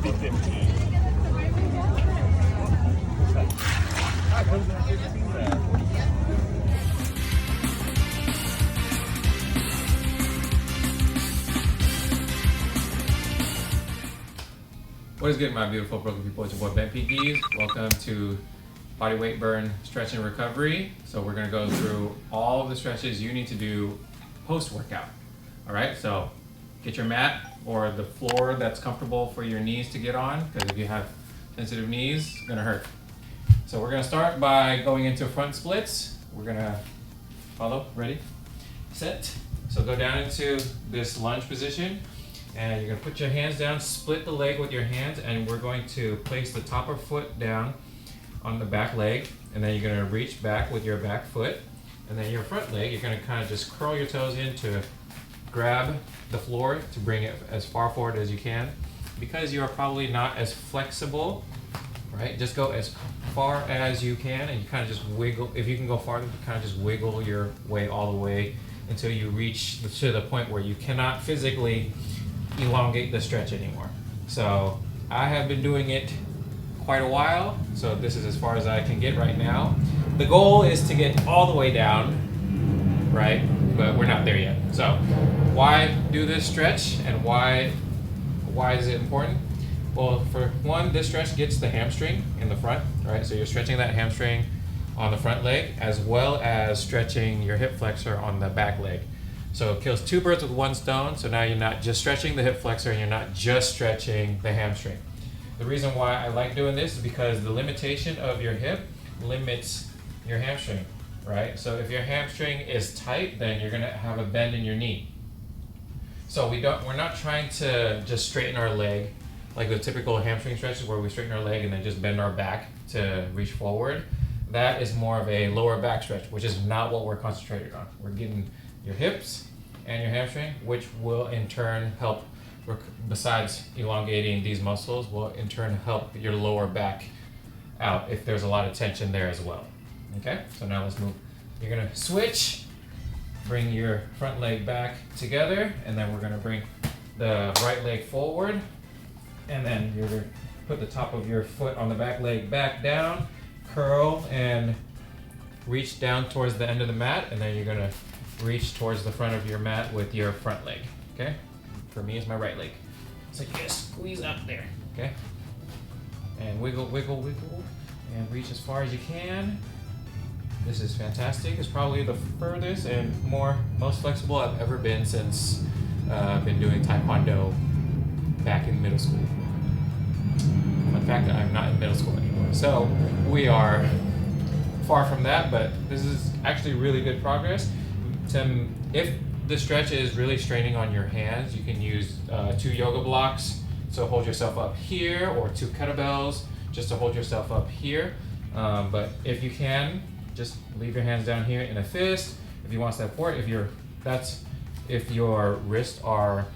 could be 15. What is good, my beautiful broken people? It's your boy Bentpinkeez. Welcome to Bodyweight Burn Stretch and Recovery. So we're gonna go through all of the stretches you need to do post-workout. All right, so get your mat or the floor that's comfortable for your knees to get on, because if you have sensitive knees, it's gonna hurt. So we're gonna start by going into front splits. We're gonna follow, ready, set. So go down into this lunge position. And you're gonna put your hands down, split the leg with your hands, and we're going to place the top of foot down on the back leg, and then you're gonna reach back with your back foot, and then your front leg, you're gonna kind of just curl your toes in to grab the floor to bring it as far forward as you can. Because you are probably not as flexible, right? Just go as far as you can, and you kind of just wiggle. If you can go farther, kind of just wiggle your way all the way until you reach to the point where you cannot physically elongate the stretch anymore. So I have been doing it quite a while, so this is as far as I can get right now. The goal is to get all the way down, right? But we're not there yet. So why do this stretch, and why is it important? Well, for one, this stretch gets the hamstring in the front, right? So you're stretching that hamstring on the front leg, as well as stretching your hip flexor on the back leg. So it kills two birds with one stone. So now you're not just stretching the hip flexor, and you're not just stretching the hamstring. The reason why I like doing this is because the limitation of your hip limits your hamstring, right? So if your hamstring is tight, then you're gonna have a bend in your knee. So we're not trying to just straighten our leg like the typical hamstring stretches where we straighten our leg and then just bend our back to reach forward. That is more of a lower back stretch, which is not what we're concentrated on. We're getting your hips and your hamstring, which will in turn help, besides elongating these muscles, will in turn help your lower back out if there's a lot of tension there as well. Okay, so now let's move. You're gonna switch, bring your front leg back together, and then we're gonna bring the right leg forward, and then you're gonna put the top of your foot on the back leg back down, curl and reach down towards the end of the mat, and then you're gonna reach towards the front of your mat with your front leg, okay? For me, it's my right leg. So just squeeze up there, okay? And wiggle, wiggle, wiggle, and reach as far as you can. This is fantastic. It's probably the furthest and most flexible I've ever been since I've been doing Taekwondo back in middle school. Fun fact that I'm not in middle school anymore. So we are far from that, but this is actually really good progress. If the stretch is really straining on your hands, you can use 2 yoga blocks. So hold yourself up here, or 2 kettlebells just to hold yourself up here. But if you can, just leave your hands down here in a fist. If you want support, if your wrists are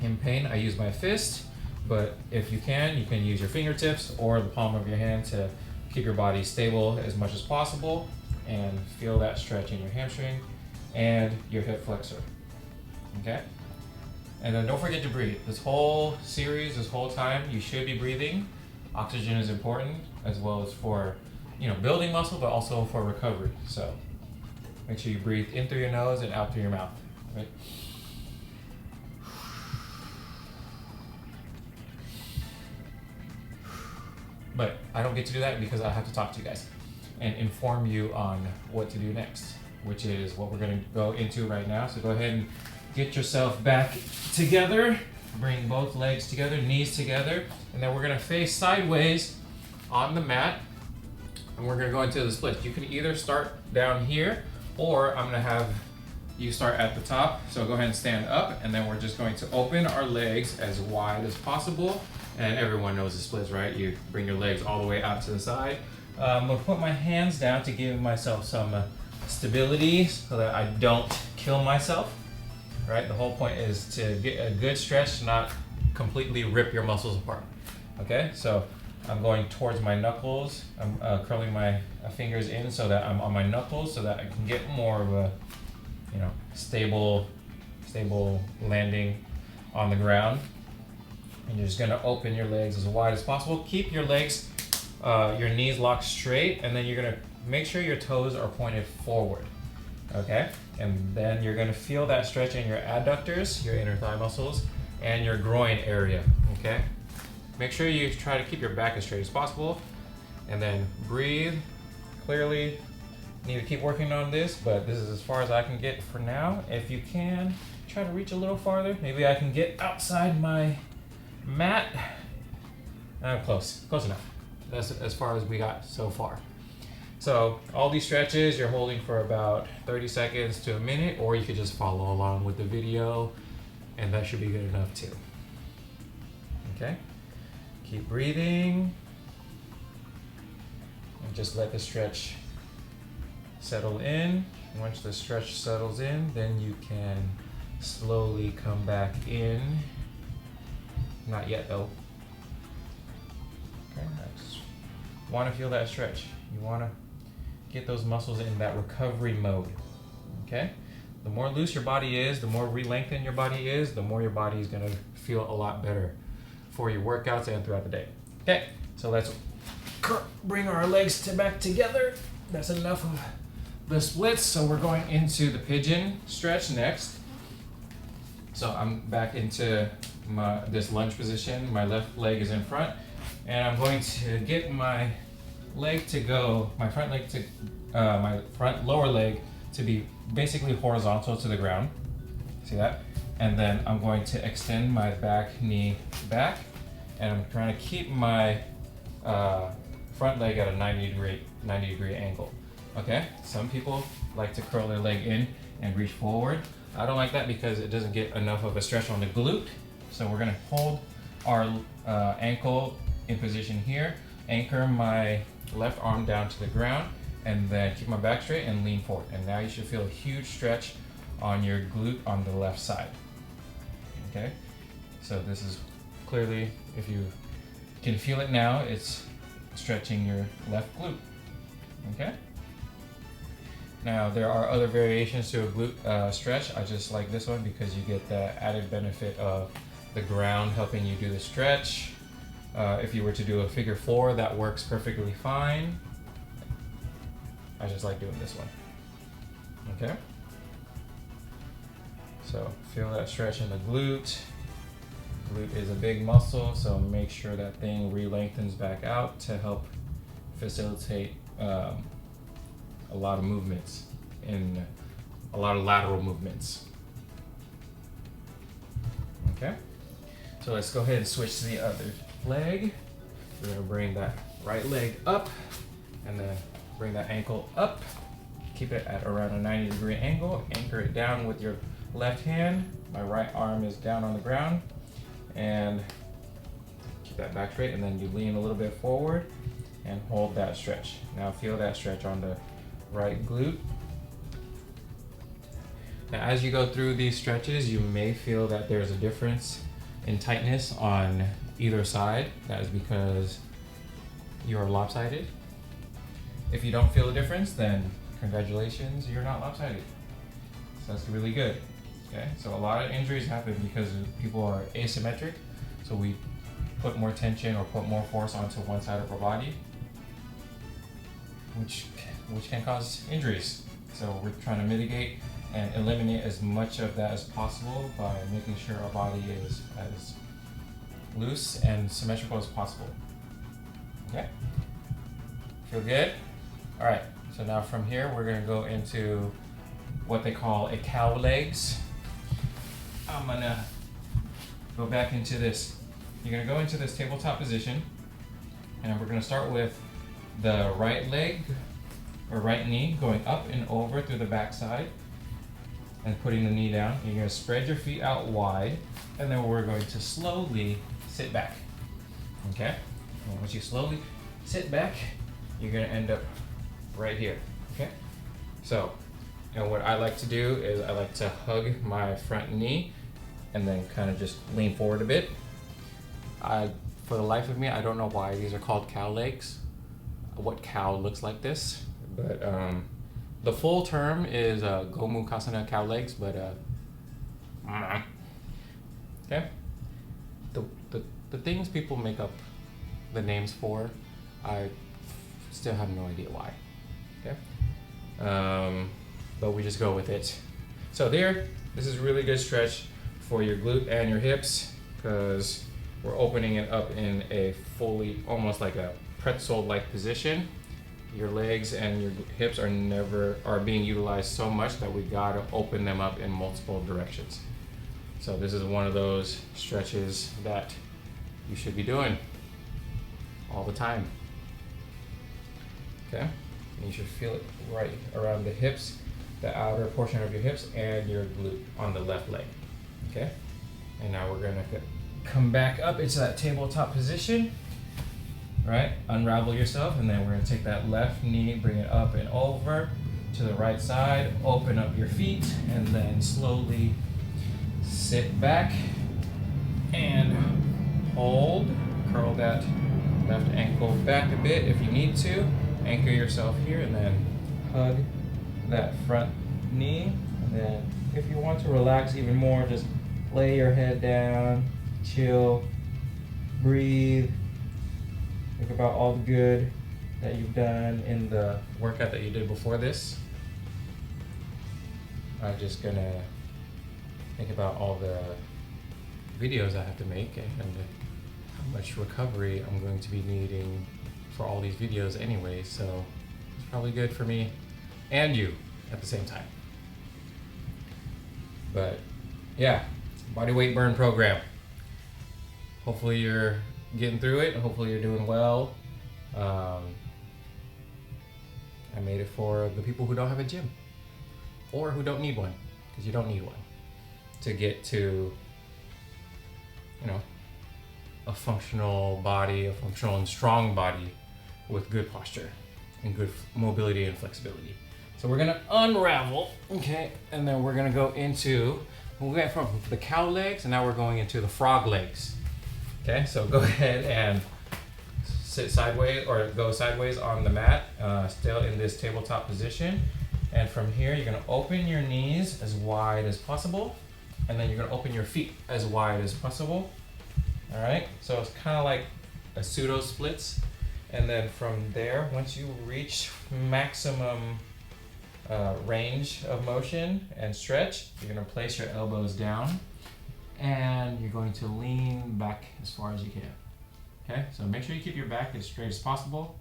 in pain, I use my fist. But if you can use your fingertips or the palm of your hand to keep your body stable as much as possible, and feel that stretch in your hamstring and your hip flexor, okay? And then don't forget to breathe. This whole series, this whole time, you should be breathing. Oxygen is important, as well as for, building muscle, but also for recovery. So make sure you breathe in through your nose and out through your mouth, right? But I don't get to do that because I have to talk to you guys and inform you on what to do next, which is what we're going to go into right now. So go ahead and get yourself back together. Bring both legs together, knees together, and then we're going to face sideways on the mat, and we're going to go into the splits. You can either start down here, or I'm going to have you start at the top. So go ahead and stand up, and then we're just going to open our legs as wide as possible. And everyone knows the splits, right? You bring your legs all the way out to the side. I'm going to put my hands down to give myself some stability so that I don't kill myself, right? The whole point is to get a good stretch, not completely rip your muscles apart, okay? So I'm going towards my knuckles. I'm curling my fingers in so that I'm on my knuckles so that I can get more of a, stable landing on the ground. And you're just gonna open your legs as wide as possible. Keep your legs, your knees locked straight, and then you're gonna make sure your toes are pointed forward, okay? And then you're gonna feel that stretch in your adductors, your inner thigh muscles, and your groin area, okay? Make sure you try to keep your back as straight as possible, and then breathe clearly. Need to keep working on this, but this is as far as I can get for now. If you can, try to reach a little farther. Maybe I can get outside my mat. Close enough. That's as far as we got so far. So all these stretches you're holding for about 30 seconds to a minute, or you could just follow along with the video, and that should be good enough too. Okay, keep breathing, and just let the stretch settle in. Once the stretch settles in, then you can slowly come back in. Not yet though. Okay, I just want to feel that stretch. You want to get those muscles in that recovery mode. Okay? The more loose your body is, the more re-lengthened your body is, the more your body is going to feel a lot better for your workouts and throughout the day. Okay, so let's bring our legs back together. That's enough of the splits, so we're going into the pigeon stretch next. So I'm back into this lunge position. My left leg is in front, and I'm going to get my leg to go, my front lower leg to be basically horizontal to the ground. See that? And then I'm going to extend my back knee back, and I'm trying to keep my front leg at a 90 degree angle. Okay, some people like to curl their leg in and reach forward. I don't like that because it doesn't get enough of a stretch on the glute. So we're gonna hold our ankle in position here, anchor my left arm down to the ground, and then keep my back straight and lean forward. And now you should feel a huge stretch on your glute on the left side. Okay, so this is clearly, if you can feel it now, it's stretching your left glute. Okay. Now there are other variations to a glute stretch. I just like this one because you get the added benefit of the ground helping you do the stretch. If you were to do a figure 4, that works perfectly fine. I just like doing this one. Okay. So feel that stretch in the glute. Glute is a big muscle, so make sure that thing re-lengthens back out to help facilitate a lot of movements, in a lot of lateral movements. Okay, so let's go ahead and switch to the other leg. We're gonna bring that right leg up, and then bring that ankle up. Keep it at around a 90 degree angle. Anchor it down with your left hand. My right arm is down on the ground, and keep that back straight, and then you lean a little bit forward and hold that stretch. Now feel that stretch on the right glute. Now as you go through these stretches, you may feel that there's a difference in tightness on either side. That is because you're lopsided. If you don't feel a difference, then congratulations, you're not lopsided. So that's really good. Okay, so a lot of injuries happen because people are asymmetric. So we put more tension or put more force onto one side of our body, which can cause injuries. So we're trying to mitigate and eliminate as much of that as possible by making sure our body is as loose and symmetrical as possible. Okay, feel good? All right, so now from here, we're gonna go into what they call a cow legs. I'm gonna go back into this. You're gonna go into this tabletop position, and we're gonna start with the right leg or right knee going up and over through the backside and putting the knee down. You're gonna spread your feet out wide, and then we're going to slowly sit back. Okay? And once you slowly sit back, you're gonna end up right here. Okay? So, and what I like to do is I like to hug my front knee and then kind of just lean forward a bit. For the life of me, I don't know why these are called cow legs, what cow looks like this, but the full term is Gomukhasana cow legs, but okay. the things people make up the names for, I still have no idea why. Okay, but we just go with it. So this is a really good stretch for your glute and your hips, because we're opening it up in a fully, almost like a pretzel-like position. Your legs and your hips are being utilized so much that we gotta open them up in multiple directions. So this is one of those stretches that you should be doing all the time. Okay, and you should feel it right around the hips, the outer portion of your hips and your glute on the left leg. Okay, and now we're gonna come back up into that tabletop position. Right, unravel yourself, and then we're gonna take that left knee, bring it up and over to the right side, open up your feet, and then slowly sit back and hold. Curl that left ankle back a bit if you need to. Anchor yourself here, and then hug that front knee. And then if you want to relax even more, just lay your head down, chill, breathe. Think about all the good that you've done in the workout that you did before this. I'm just gonna think about all the videos I have to make and how much recovery I'm going to be needing for all these videos anyway, so it's probably good for me and you at the same time. But yeah, body weight burn program. Hopefully you're getting through it. Hopefully you're doing well. I made it for the people who don't have a gym or who don't need one, because you don't need one to get to, you know, a functional body, a functional and strong body with good posture and good mobility and flexibility. So we're gonna unravel, okay, and then we're gonna go into, we went from the cow legs and now we're going into the frog legs. Okay, so go ahead and sit sideways or go sideways on the mat, still in this tabletop position. And from here, you're gonna open your knees as wide as possible, and then you're gonna open your feet as wide as possible. All right, so it's kind of like a pseudo splits. And then from there, once you reach maximum range of motion and stretch, you're gonna place your elbows down, and you're going to lean back as far as you can. Okay, so make sure you keep your back as straight as possible,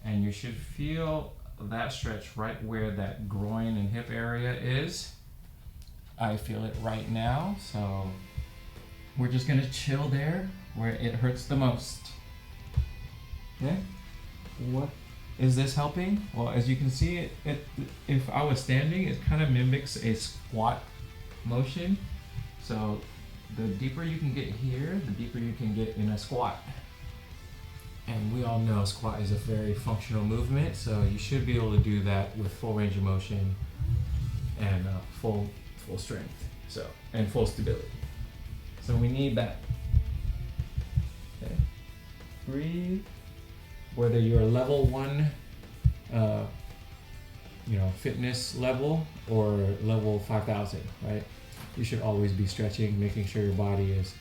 and you should feel that stretch right where that groin and hip area is. I feel it right now, so we're just gonna chill there where it hurts the most. Okay, what is this helping? Well, as you can see, if I was standing, it kind of mimics a squat motion. So the deeper you can get here, the deeper you can get in a squat. And we all know squat is a very functional movement, so you should be able to do that with full range of motion and full strength, so, and full stability. So we need that. Okay. Breathe. Whether you're level 1, fitness level or level 5,000, right? You should always be stretching, making sure your body is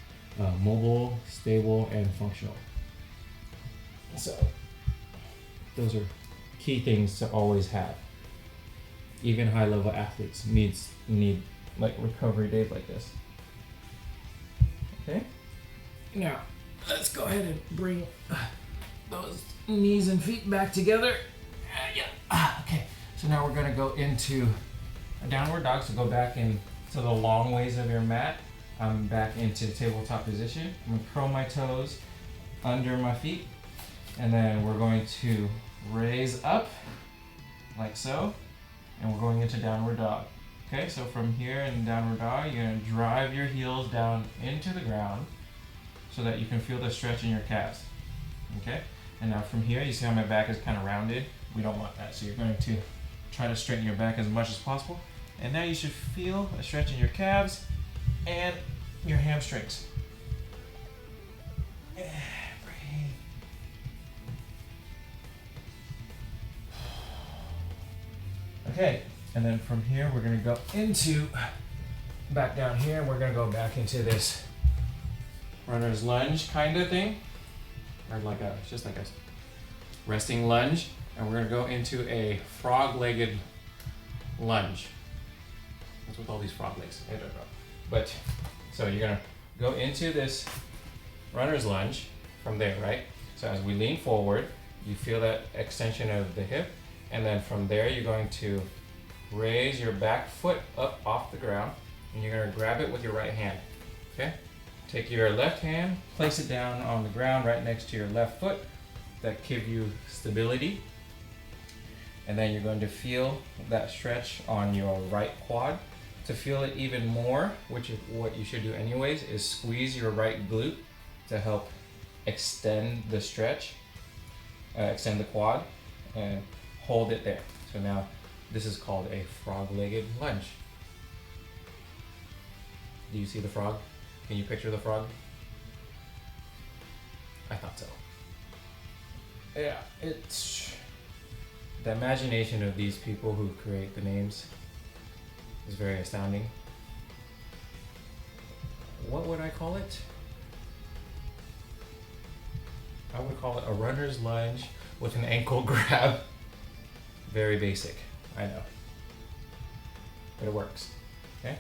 mobile, stable, and functional. So those are key things to always have. Even high-level athletes need like recovery days like this. Okay. Now let's go ahead and bring those knees and feet back together. Okay. So now we're gonna go into a downward dog. So go back into the long ways of your mat. I'm back into tabletop position. I'm gonna curl my toes under my feet, and then we're going to raise up like so, and we're going into downward dog. Okay, so from here in downward dog, you're gonna drive your heels down into the ground so that you can feel the stretch in your calves. Okay, and now from here, you see how my back is kind of rounded? We don't want that, so you're going to try to straighten your back as much as possible. And now you should feel a stretch in your calves and your hamstrings. Breathe. Okay, and then from here we're gonna go into, back down here, and we're gonna go back into this runner's lunge kind of thing, or it's just like a resting lunge, and we're gonna go into a frog-legged lunge. What's with all these frog legs? I don't know. But, so you're gonna go into this runner's lunge from there, right? So as we lean forward, you feel that extension of the hip, and then from there you're going to raise your back foot up off the ground, and you're gonna grab it with your right hand, okay? Take your left hand, place it down on the ground right next to your left foot. That gives you stability. And then you're going to feel that stretch on your right quad. To feel it even more, which is what you should do anyways, is squeeze your right glute to help extend the stretch, extend the quad, and hold it there. So now this is called a frog-legged lunge. Do you see the frog? Can you picture the frog? I thought so. Yeah, it's the imagination of these people who create the names is very astounding. What would I call it? I would call it a runner's lunge with an ankle grab. Very basic, I know. But it works, okay?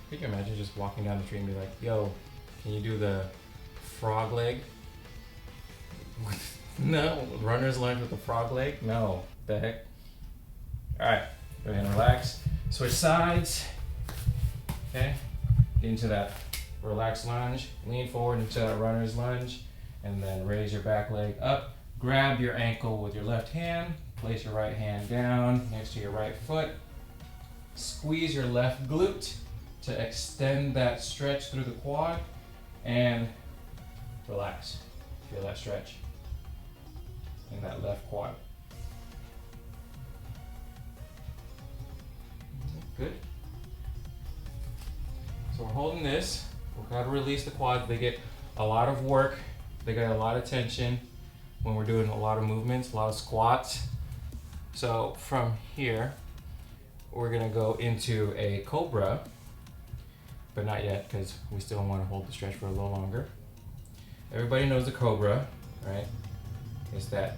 Could you imagine just walking down the street and be like, yo, can you do the frog leg? No, runner's lunge with the frog leg? No, the heck? All right, go ahead and relax. Switch sides, okay? Get into that relaxed lunge, lean forward into that runner's lunge, and then raise your back leg up. Grab your ankle with your left hand, place your right hand down next to your right foot. Squeeze your left glute to extend that stretch through the quad, and relax. Feel that stretch in that left quad. Good. So we're holding this. We've got to release the quads. They get a lot of work. They get a lot of tension when we're doing a lot of movements, a lot of squats. So from here, we're gonna go into a Cobra, but not yet because we still want to hold the stretch for a little longer. Everybody knows the Cobra, right? It's that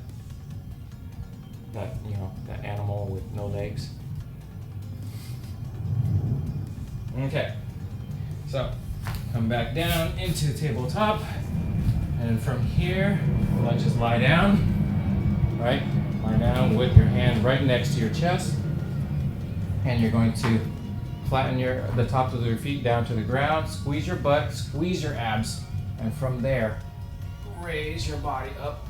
that animal with no legs. Okay, so come back down into the tabletop, and from here, let's just lie down, right? Lie down with your hand right next to your chest, and you're going to flatten the tops of your feet down to the ground, squeeze your butt, squeeze your abs, and from there, raise your body up,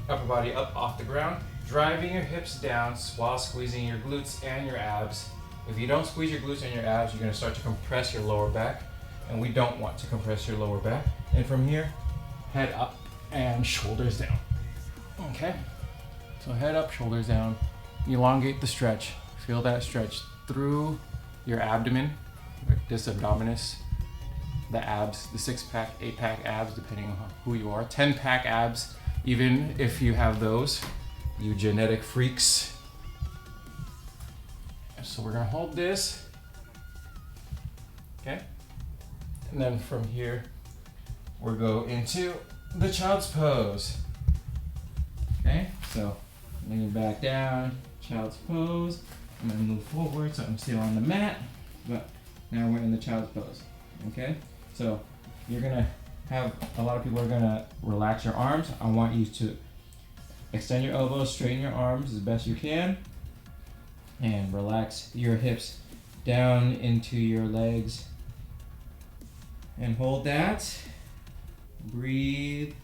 upper body up off the ground, driving your hips down while squeezing your glutes and your abs. If you don't squeeze your glutes and your abs, you're going to start to compress your lower back, and we don't want to compress your lower back. And from here, head up and shoulders down. Okay? So head up, shoulders down. Elongate the stretch. Feel that stretch through your abdomen, this abdominis, the abs, the 6-pack, 8-pack abs, depending on who you are. 10-pack abs, even if you have those, you genetic freaks. So we're gonna hold this, okay? And then from here, we'll go into the child's pose. Okay, so lean back down, child's pose. I'm gonna move forward so I'm still on the mat, but now we're in the child's pose, okay? So you're gonna have, a lot of people are gonna relax your arms. I want you to extend your elbows, straighten your arms as best you can, and relax your hips down into your legs. And hold that. Breathe.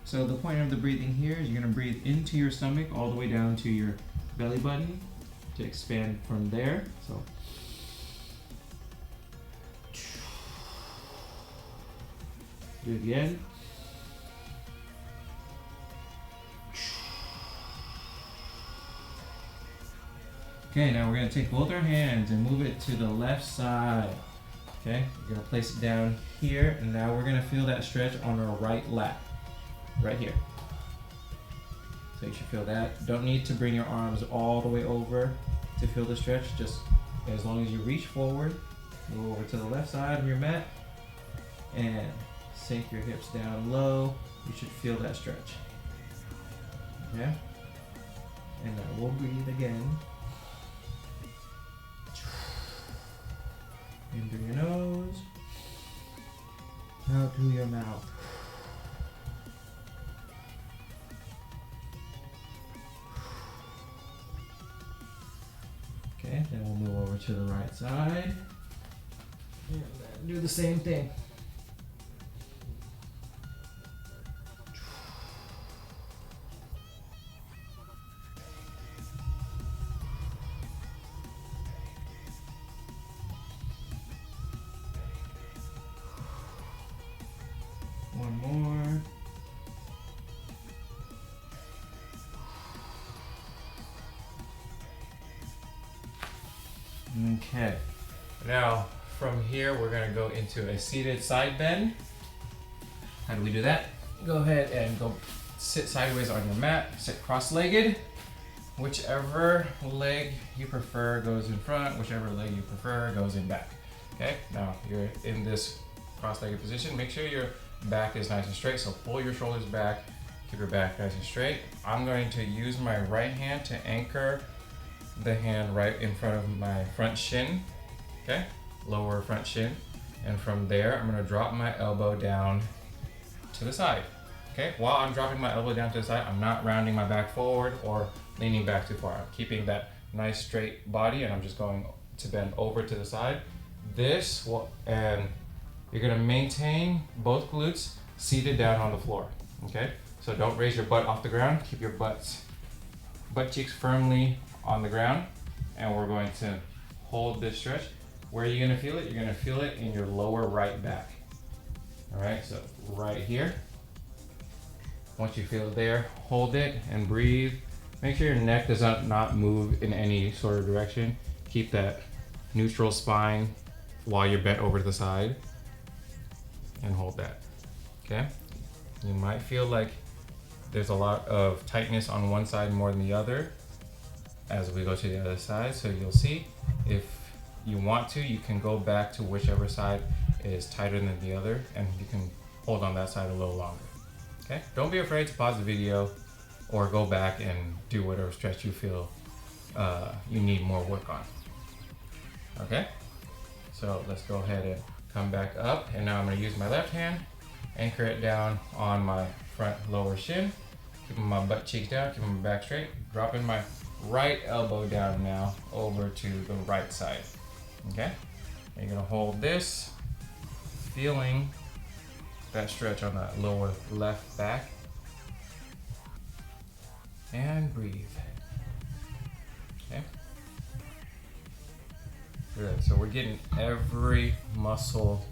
So the point of the breathing here is you're gonna breathe into your stomach all the way down to your belly button to expand from there. So do it again. Okay, now we're gonna take both our hands and move it to the left side. Okay, we're gonna place it down here, and now we're gonna feel that stretch on our right lat, right here. So you should feel that. Don't need to bring your arms all the way over to feel the stretch, just as long as you reach forward, move over to the left side of your mat, and sink your hips down low. You should feel that stretch. Okay? And then we'll breathe again. In through your nose, out through your mouth. Okay, then we'll move over to the right side. And then do the same thing. One more. Okay. Now, from here, we're going to go into a seated side bend. How do we do that? Go ahead and go sit sideways on your mat. Sit cross-legged. Whichever leg you prefer goes in front. Whichever leg you prefer goes in back. Okay? Now, you're in this cross-legged position. Make sure your back is nice and straight, so pull your shoulders back, keep your back nice and straight. I'm going to use my right hand to anchor the hand right in front of my front shin, okay? Lower front shin. And from there, I'm gonna drop my elbow down to the side, okay? While I'm dropping my elbow down to the side, I'm not rounding my back forward or leaning back too far. I'm keeping that nice straight body, and I'm just going to bend over to the side. This will, and you're gonna maintain both glutes seated down on the floor, okay? So don't raise your butt off the ground. Keep your butt cheeks firmly on the ground, and we're going to hold this stretch. Where are you gonna feel it? You're gonna feel it in your lower right back. All right, so right here. Once you feel it there, hold it and breathe. Make sure your neck does not move in any sort of direction. Keep that neutral spine while you're bent over to the side. And hold that, okay? You might feel like there's a lot of tightness on one side more than the other as we go to the other side. So you'll see, if you want to, you can go back to whichever side is tighter than the other, and you can hold on that side a little longer, okay? Don't be afraid to pause the video or go back and do whatever stretch you feel you need more work on, okay? So let's go ahead and come back up, and now I'm going to use my left hand, anchor it down on my front lower shin, keeping my butt cheeks down, keeping my back straight, dropping my right elbow down now over to the right side, okay? And you're going to hold this, feeling that stretch on that lower left back, and breathe, okay? Good, so we're getting every muscle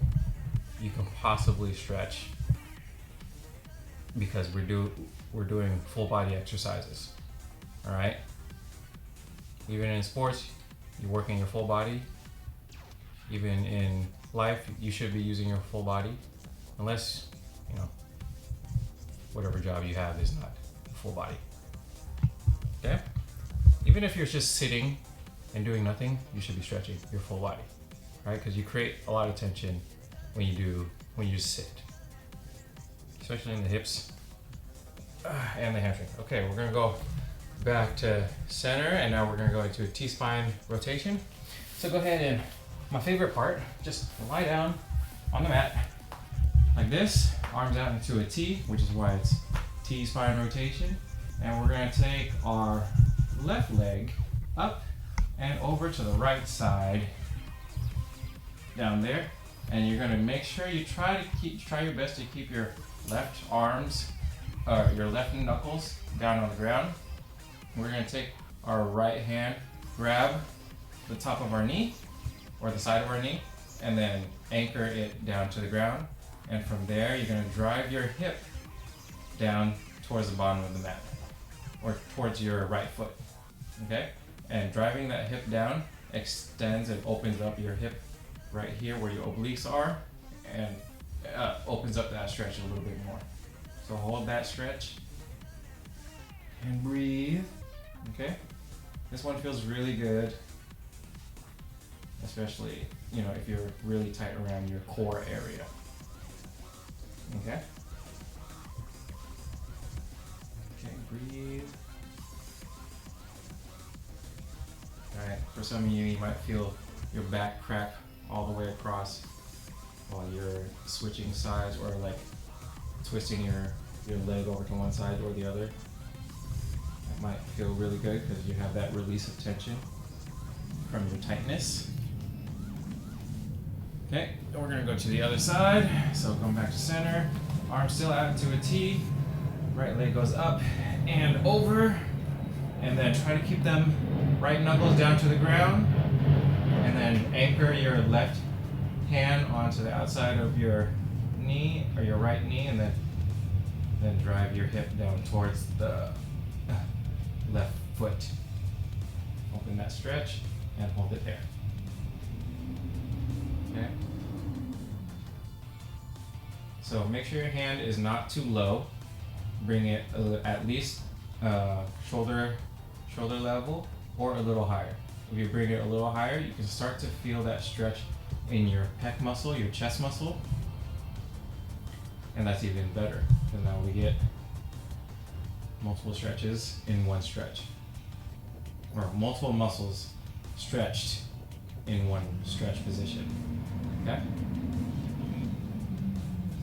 you can possibly stretch because we're doing full body exercises, all right? Even in sports, you're working your full body. Even in life, you should be using your full body, unless, you know, whatever job you have is not full body, okay? Even if you're just sitting and doing nothing, you should be stretching your full body, right? Because you create a lot of tension when you just sit, especially in the hips and the hamstring. Okay, we're gonna go back to center, and now we're gonna go into a T-spine rotation. So go ahead and, my favorite part, just lie down on the mat like this, arms out into a T, which is why it's T-spine rotation. And we're gonna take our left leg up and over to the right side, down there, and you're gonna make sure you try your best to keep your left arms, or your left knuckles down on the ground. We're gonna take our right hand, grab the top of our knee, or the side of our knee, and then anchor it down to the ground. And from there, you're gonna drive your hip down towards the bottom of the mat, or towards your right foot, okay? And driving that hip down extends and opens up your hip right here where your obliques are, and opens up that stretch a little bit more. So hold that stretch and breathe, okay? This one feels really good, especially, you know, if you're really tight around your core area. Okay? Okay, breathe. Alright, for some of you, you might feel your back crack all the way across while you're switching sides or like twisting your leg over to one side or the other. That might feel really good because you have that release of tension from your tightness. Okay, then we're gonna go to the other side. So come back to center, arm still out into a T, right leg goes up and over, and then try to keep them right knuckles down to the ground, and then anchor your left hand onto the outside of your knee, or your right knee, and then drive your hip down towards the left foot. Open that stretch and hold it there. Okay. So make sure your hand is not too low. Bring it at least shoulder level or a little higher. If you bring it a little higher, you can start to feel that stretch in your pec muscle, your chest muscle, and that's even better because now we get multiple stretches in one stretch, or multiple muscles stretched in one stretch position. Okay?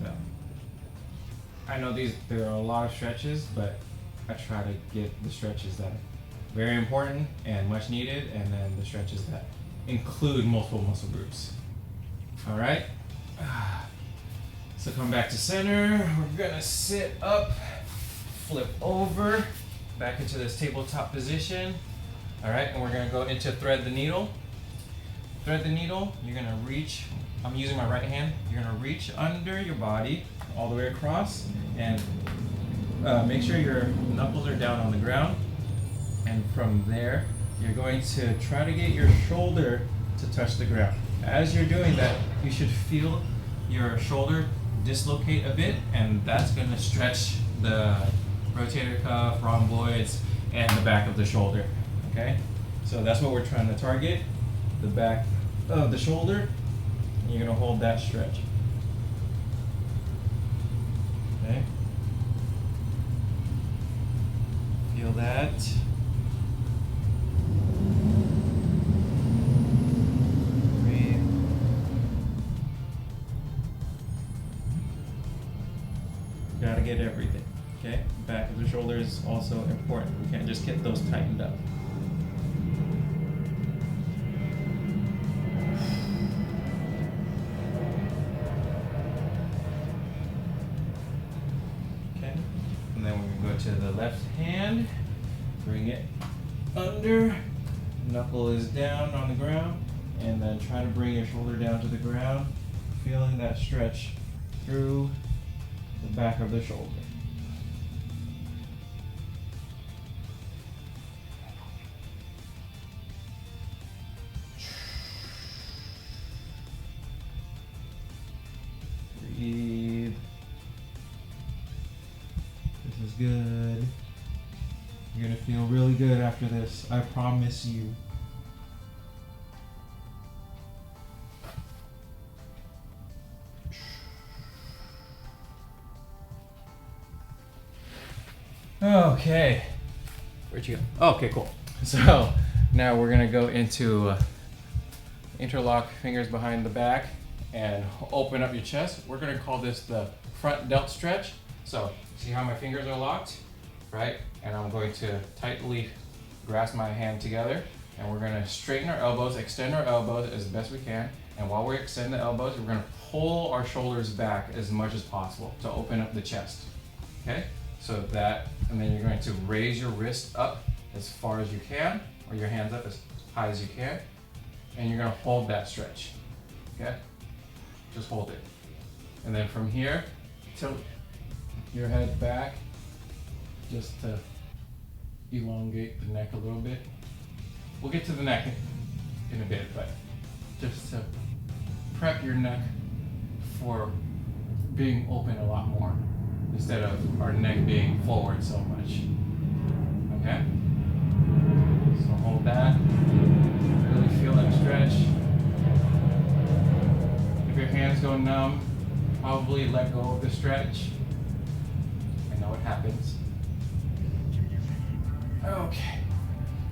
So I know there are a lot of stretches, but I try to get the stretches that are very important and much needed, and then the stretches that include multiple muscle groups. All right? So come back to center. We're gonna sit up, flip over, back into this tabletop position. All right, and we're gonna go into thread the needle. Thread the needle, you're gonna reach, I'm using my right hand, you're gonna reach under your body all the way across, and make sure your knuckles are down on the ground. And from there, you're going to try to get your shoulder to touch the ground. As you're doing that, you should feel your shoulder dislocate a bit, and that's going to stretch the rotator cuff, rhomboids, and the back of the shoulder. Okay? So that's what we're trying to target, the back of the shoulder. And you're going to hold that stretch. Okay? Feel that. Gotta get everything, okay? Back of the shoulder is also important. We can't just get those tightened up. Okay, and then we're gonna go to the left hand, bring it under, knuckle is down on the ground, and then try to bring your shoulder down to the ground, feeling that stretch through the back of the shoulder. Breathe. This is good. You're gonna feel really good after this, I promise you. Okay, where'd you go? Oh, okay, cool. So now we're gonna go into interlock fingers behind the back and open up your chest. We're gonna call this the front delt stretch. So see how my fingers are locked, right? And I'm going to tightly grasp my hand together, and we're gonna straighten our elbows, extend our elbows as best we can. And while we extend the elbows, we're gonna pull our shoulders back as much as possible to open up the chest, okay? So that, and then you're going to raise your wrist up as far as you can, or your hands up as high as you can, and you're gonna hold that stretch, okay? Just hold it. And then from here, tilt your head back, just to elongate the neck a little bit. We'll get to the neck in a bit, but just to prep your neck for being open a lot more, instead of our neck being forward so much. Okay? So hold that. Really feel that stretch. If your hands go numb, probably let go of the stretch. I know it happens. Okay.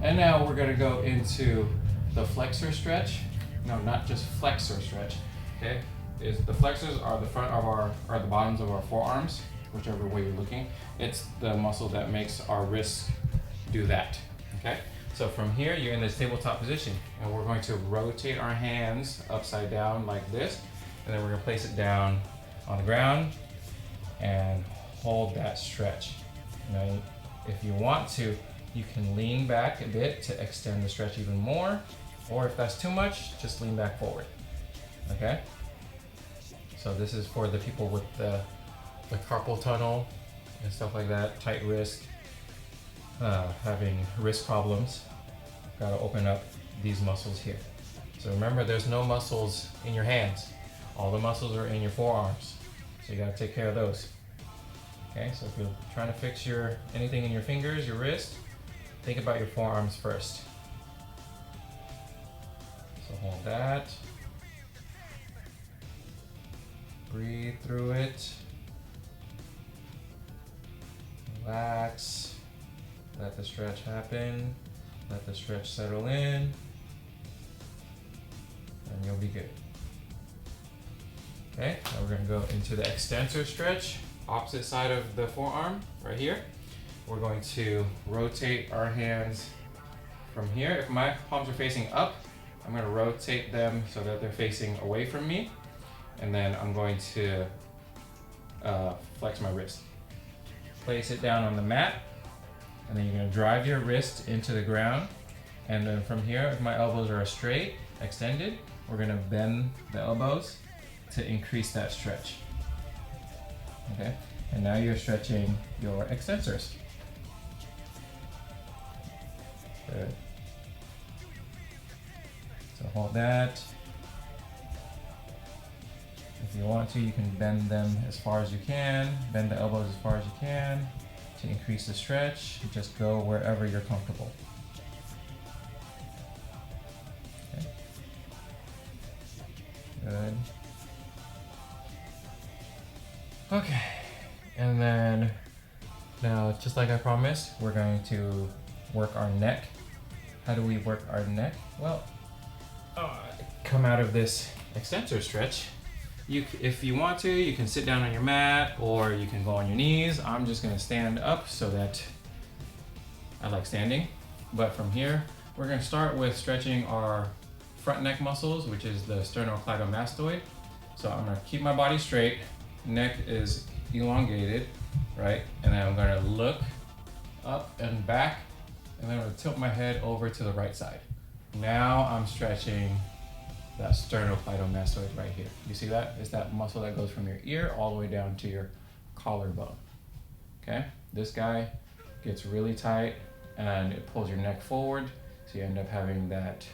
And now we're gonna go into the flexor stretch. No, not just flexor stretch. Okay. The flexors are the front of the bottoms of our forearms, whichever way you're looking. It's the muscle that makes our wrists do that. Okay. So from here, you're in this tabletop position, and we're going to rotate our hands upside down like this, and then we're gonna place it down on the ground and hold that stretch. Now, if you want to, you can lean back a bit to extend the stretch even more, or if that's too much, just lean back forward, okay? So this is for the people with the carpal tunnel and stuff like that, tight wrist, having wrist problems. Gotta open up these muscles here. So remember, there's no muscles in your hands. All the muscles are in your forearms. So you gotta take care of those. Okay, so if you're trying to fix anything in your fingers, your wrist, think about your forearms first. So hold that. Breathe through it. Relax. Let the stretch happen. Let the stretch settle in. And you'll be good. Okay, now we're gonna go into the extensor stretch, opposite side of the forearm, right here. We're going to rotate our hands from here. If my palms are facing up, I'm gonna rotate them so that they're facing away from me. And then I'm going to flex my wrist. Place it down on the mat, and then you're gonna drive your wrist into the ground. And then from here, if my elbows are straight, extended, we're gonna bend the elbows to increase that stretch. Okay, and now you're stretching your extensors. Good. So hold that. If you want to, you can bend them as far as you can, bend the elbows as far as you can to increase the stretch. Just go wherever you're comfortable. Okay. Good. Okay, and then now, just like I promised, we're going to work our neck. How do we work our neck? Well, come out of this extensor stretch. If you want to, you can sit down on your mat, or you can go on your knees. I'm just gonna stand up so that I like standing. But from here, we're gonna start with stretching our front neck muscles, which is the sternocleidomastoid. So I'm gonna keep my body straight, neck is elongated, right? And then I'm gonna look up and back, and then I'm gonna tilt my head over to the right side. Now I'm stretching that sternocleidomastoid right here. You see that? It's that muscle that goes from your ear all the way down to your collarbone. Okay? This guy gets really tight and it pulls your neck forward, so you end up having that,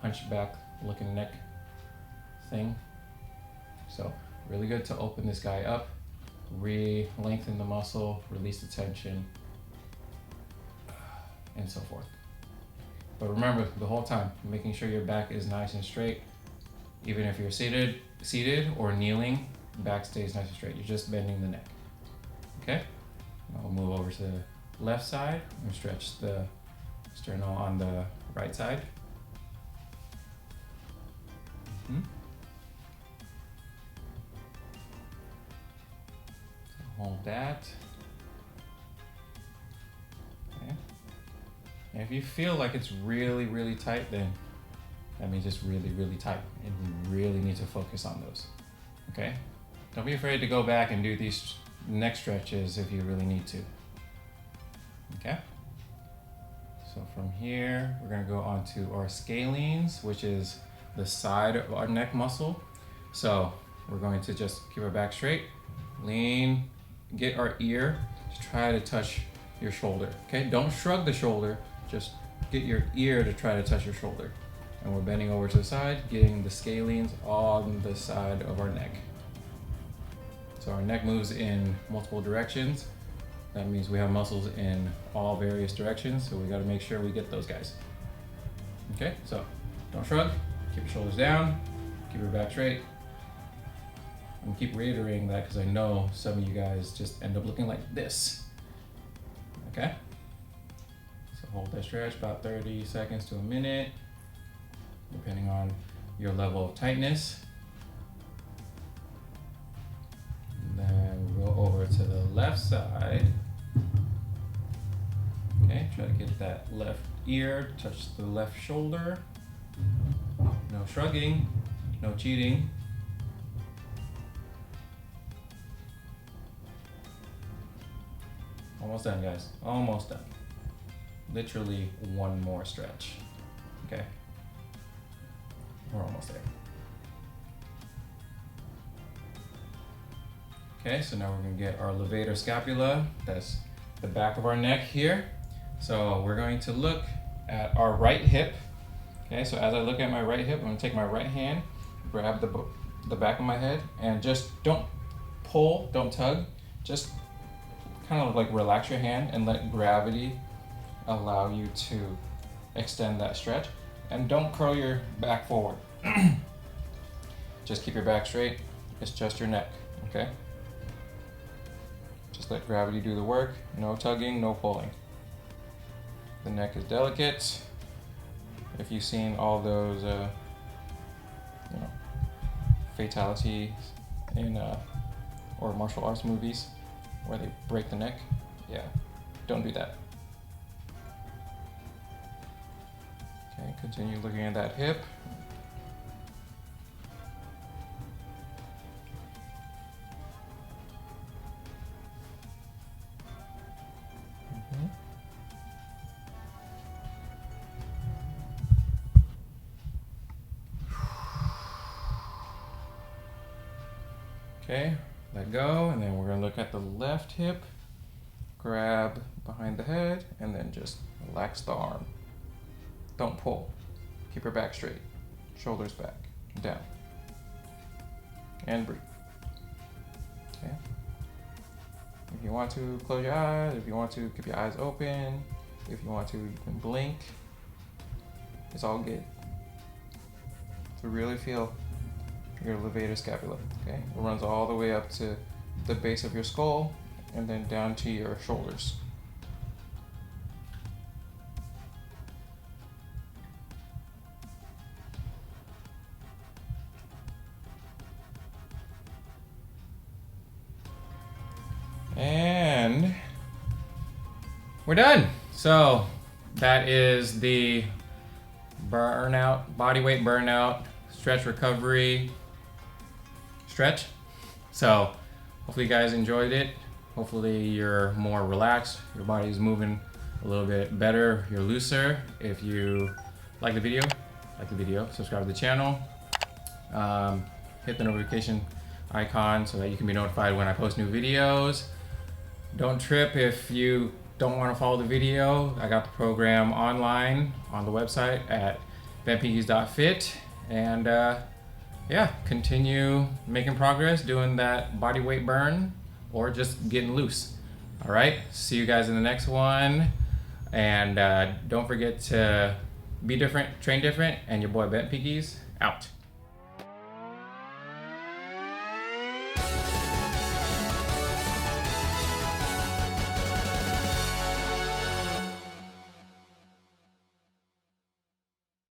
hunchback looking neck thing. So really good to open this guy up, lengthen the muscle, release the tension, and so forth. But remember, the whole time, making sure your back is nice and straight. Even if you're seated or kneeling, back stays nice and straight. You're just bending the neck. Okay? Now we'll move over to the left side and stretch the sternum on the right side. So hold that. Okay. And if you feel like it's really, really tight, then that means it's really, really tight, and you really need to focus on those. Okay? Don't be afraid to go back and do these neck stretches if you really need to. Okay? So from here, we're gonna go on to our scalenes, which is the side of our neck muscle. So we're going to just keep our back straight, lean, get our ear to try to touch your shoulder. Okay? Don't shrug the shoulder, just get your ear to try to touch your shoulder. And we're bending over to the side, getting the scalenes on the side of our neck. So our neck moves in multiple directions. That means we have muscles in all various directions, so we gotta make sure we get those guys. Okay, so don't shrug, keep your shoulders down, keep your back straight. I'm keep reiterating that because I know some of you guys just end up looking like this. Okay? So hold that stretch about 30 seconds to a minute, depending on your level of tightness. And then we'll go over to the left side. Okay, try to get that left ear, touch the left shoulder. No shrugging, no cheating. Almost done, guys. Almost done. Literally one more stretch. Okay. We're almost there. Okay, so now we're gonna get our levator scapula. That's the back of our neck here. So we're going to look at our right hip. Okay, so as I look at my right hip, I'm gonna take my right hand, grab the back of my head, and just don't pull, don't tug, just kind of like relax your hand and let gravity allow you to extend that stretch. And don't curl your back forward. Just keep your back straight, it's just your neck, okay? Just let gravity do the work, no tugging, no pulling. The neck is delicate. If you've seen all those fatalities in or martial arts movies where they break the neck, yeah, don't do that. Okay, continue looking at that hip. Okay, let go, and then we're gonna look at the left hip, grab behind the head, and then just relax the arm. Don't pull, keep your back straight, shoulders back, down, and breathe. Okay. If you want to, close your eyes. If you want to, keep your eyes open. If you want to, you can blink. It's all good. To really feel your levator scapula, okay? It runs all the way up to the base of your skull and then down to your shoulders. And we're done. So that is the burnout, body weight burnout, stretch recovery, stretch. So hopefully you guys enjoyed it. Hopefully you're more relaxed, your body's moving a little bit better, you're looser. If you like the video, subscribe to the channel, hit the notification icon so that you can be notified when I post new videos. Don't trip if you don't want to follow the video. I got the program online on the website at bentpinkeez.fit, and yeah, continue making progress, doing that body weight burn, or just getting loose. All right, see you guys in the next one. And don't forget to be different, train different, and your boy Bentpinkeez out.